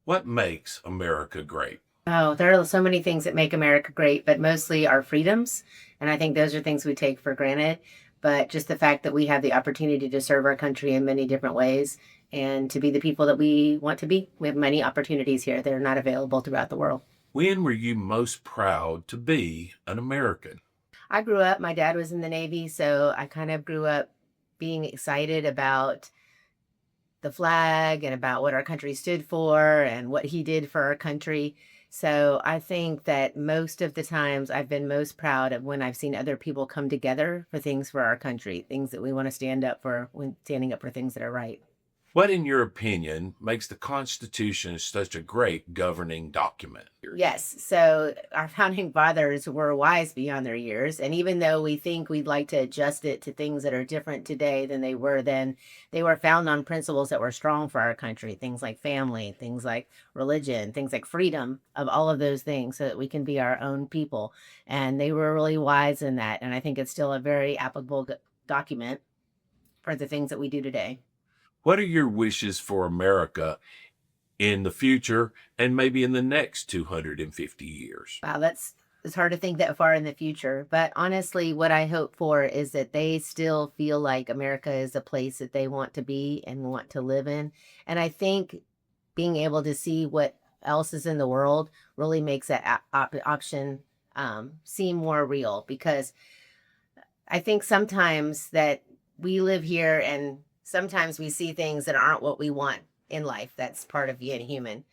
What makes America great? Oh, there are so many things that make America great, but mostly our freedoms. And I think those are things we take for granted. But just the fact that we have the opportunity to serve our country in many different ways and to be the people that we want to be. We have many opportunities here that are not available throughout the world. When were you most proud to be an American? I grew up, my dad was in the Navy, so I kind of grew up being excited about the flag and about what our country stood for and what he did for our country. So I think that most of the times I've been most proud of when I've seen other people come together for things for our country, things that we want to stand up for when standing up for things that are right. What, in your opinion, makes the Constitution such a great governing document? Yes. So our founding fathers were wise beyond their years. And even though we think we'd like to adjust it to things that are different today than they were then, they were found on principles that were strong for our country. Things like family, things like religion, things like freedom of all of those things so that we can be our own people. And they were really wise in that. And I think it's still a very applicable document for the things that we do today. What are your wishes for America in the future and maybe in the next 250 years? Wow, that's it's hard to think that far in the future. But honestly, what I hope for is that they still feel like America is a place that they want to be and want to live in. And I think being able to see what else is in the world really makes that option seem more real because I think sometimes that we live here and sometimes we see things that aren't what we want in life. That's part of being human.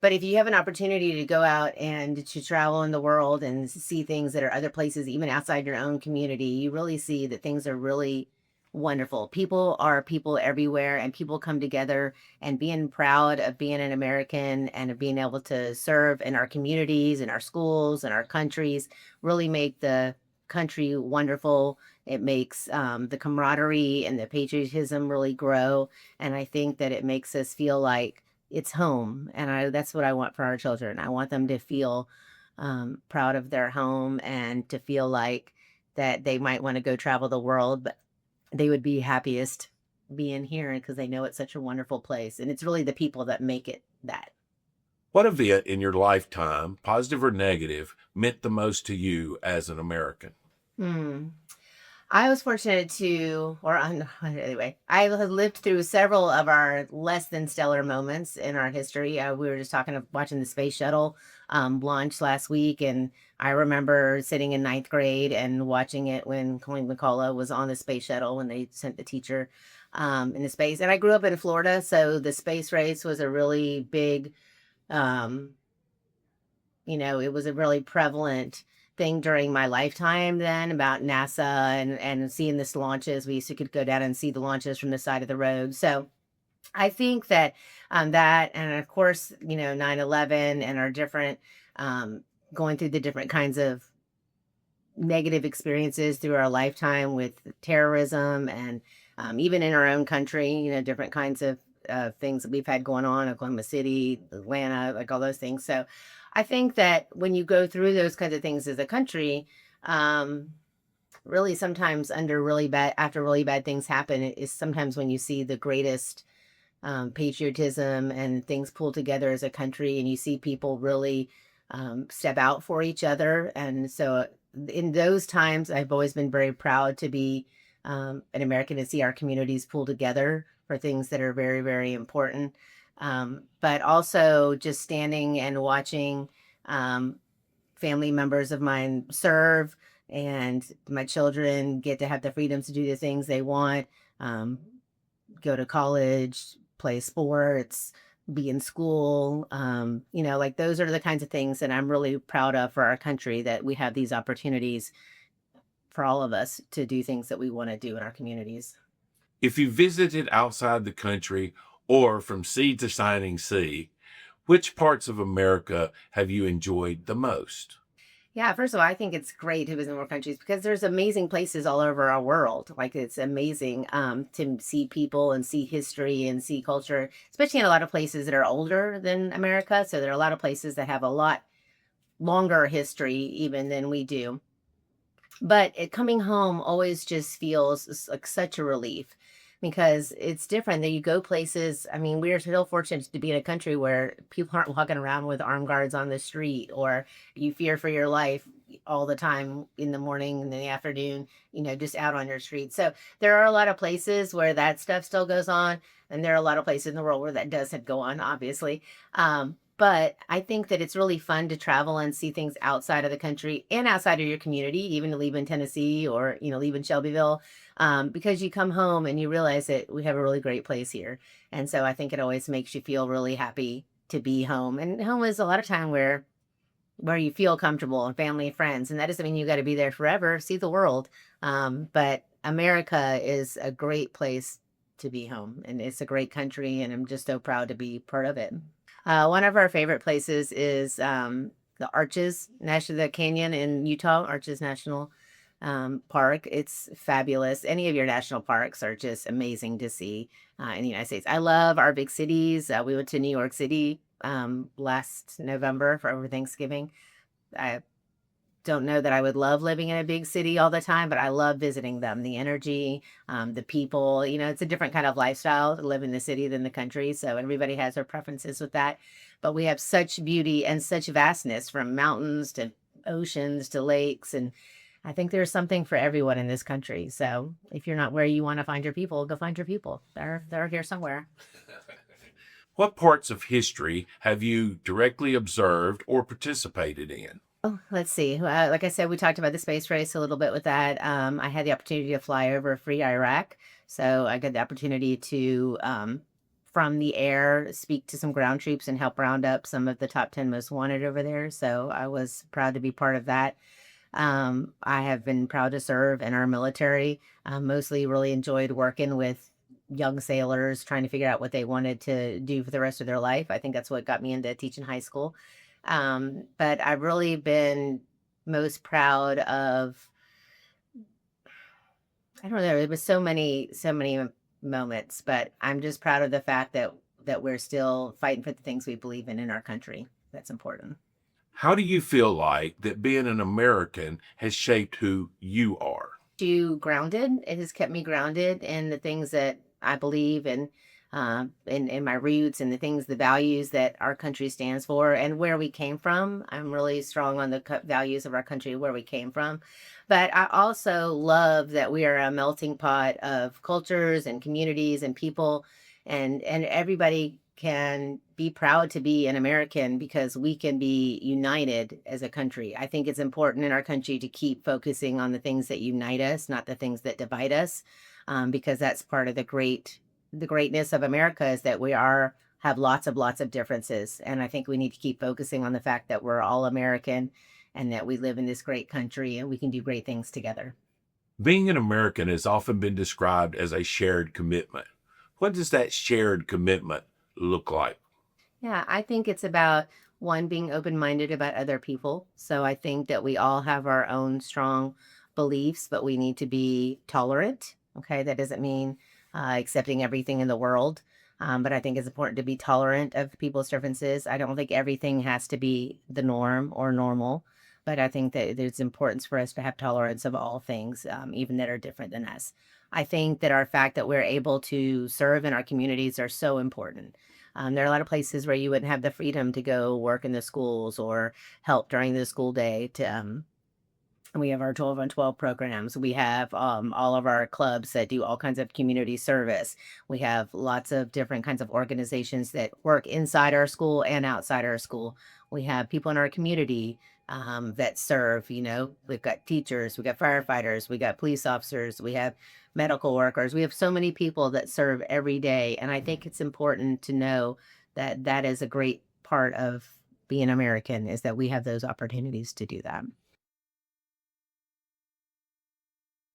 But if you have an opportunity to go out and to travel in the world and see things that are other places, even outside your own community, you really see that things are really wonderful. People are people everywhere, and people come together. And being proud of being an American and of being able to serve in our communities, in our schools, in our countries really make the country wonderful. It makes the camaraderie and the patriotism really grow. And I think that it makes us feel like it's home, and that's what I want for our children. I want them to feel proud of their home and to feel like that they might want to go travel the world, but they would be happiest being here because they know it's such a wonderful place. And it's really the people that make it that. What event in your lifetime, positive or negative, meant the most to you as an American? Hmm. I was fortunate to, anyway, I have lived through several of our less than stellar moments in our history. We were just talking of watching the space shuttle launch last week, and I remember sitting in ninth grade and watching it when Colleen McCullough was on the space shuttle when they sent the teacher into space. And I grew up in Florida, so the space race was a really big um, it was a really prevalent thing during my lifetime then about NASA and seeing this launches. We used to could go down and see the launches from the side of the road. So I think that that and of course, 9/11 and our different going through the different kinds of negative experiences through our lifetime with terrorism and even in our own country, different kinds of things that we've had going on, Oklahoma City, Atlanta, like all those things. So I think that when you go through those kinds of things as a country, um, really sometimes after really bad things happen, it is sometimes when you see the greatest patriotism and things pull together as a country and you see people really step out for each other. And so in those times, I've always been very proud to be an American and see our communities pull together for things that are very, very important. But also just standing and watching um, family members of mine serve and my children get to have the freedoms to do the things they want, um, go to college, play sports, be in school. Like those are the kinds of things that I'm really proud of for our country that we have these opportunities for all of us to do things that we want to do in our communities. If you visited outside the country or from sea to shining sea, which parts of America have you enjoyed the most? Yeah, first of all, I think it's great to visit more countries because there's amazing places all over our world. Like it's amazing to see people and see history and see culture, especially in a lot of places that are older than America. So there are a lot of places that have a lot longer history even than we do. But coming home always just feels like such a relief because it's different that you go places. I mean, we are still fortunate to be in a country where people aren't walking around with armed guards on the street, or you fear for your life all the time in the morning and in the afternoon, just out on your street. So there are a lot of places where that stuff still goes on, and there are a lot of places in the world where that doesn't go on, obviously. But I think that it's really fun to travel and see things outside of the country and outside of your community, even to leave in Tennessee or, leave in Shelbyville, because you come home and you realize that we have a really great place here. And so I think it always makes you feel really happy to be home. And home is a lot of time where you feel comfortable and family and friends. And that doesn't mean you got to be there forever, see the world. But America is a great place to be home, and it's a great country. And I'm just so proud to be part of it. One of our favorite places is the the Canyon in Utah, Arches National Park. It's fabulous. Any of your national parks are just amazing to see in the United States. I love our big cities. We went to New York City last November for over Thanksgiving. I don't know that I would love living in a big city all the time, but I love visiting them. The energy, the people, it's a different kind of lifestyle to live in the city than the country. So everybody has their preferences with that. But we have such beauty and such vastness, from mountains to oceans to lakes. And I think there's something for everyone in this country. So if you're not where you want to find your people, go find your people. They're here somewhere. What parts of history have you directly observed or participated in? Oh, let's see. Like I said, we talked about the space race a little bit with that. I had the opportunity to fly over free Iraq. So I got the opportunity to, from the air, speak to some ground troops and help round up some of the top 10 most wanted over there. So I was proud to be part of that. I have been proud to serve in our military. Mostly really enjoyed working with young sailors, trying to figure out what they wanted to do for the rest of their life. I think that's what got me into teaching high school. But I've really been most proud of, I don't know, there was so many moments, but I'm just proud of the fact that we're still fighting for the things we believe in our country. That's important. How do you feel like that being an American has shaped who you are? To grounded. It has kept me grounded in the things that I believe in my roots, and the things, the values that our country stands for and where we came from. I'm really strong on the values of our country, where we came from. But I also love that we are a melting pot of cultures and communities and people, and everybody can be proud to be an American because we can be united as a country. I think it's important in our country to keep focusing on the things that unite us, not the things that divide us, because that's part of the greatness of America, is that we are have lots of differences, and I think we need to keep focusing on the fact that we're all American and that we live in this great country and we can do great things together. Being an American has often been described as a shared commitment. What does that shared commitment look like? Yeah, I think it's about one, being open-minded about other people. So I think that we all have our own strong beliefs, but we need to be tolerant. Okay, that doesn't mean accepting everything in the world. But I think it's important to be tolerant of people's differences. I don't think everything has to be the norm or normal, but I think that there's importance for us to have tolerance of all things, even that are different than us. I think that our fact that we're able to serve in our communities are so important. There are a lot of places where you wouldn't have the freedom to go work in the schools or help during the school day to we have our 12 on 12 programs. We have all of our clubs that do all kinds of community service. We have lots of different kinds of organizations that work inside our school and outside our school. We have people in our community that serve. We've got teachers, we got firefighters, we got police officers, we have medical workers. We have so many people that serve every day. And I think it's important to know that that is a great part of being American, is that we have those opportunities to do that.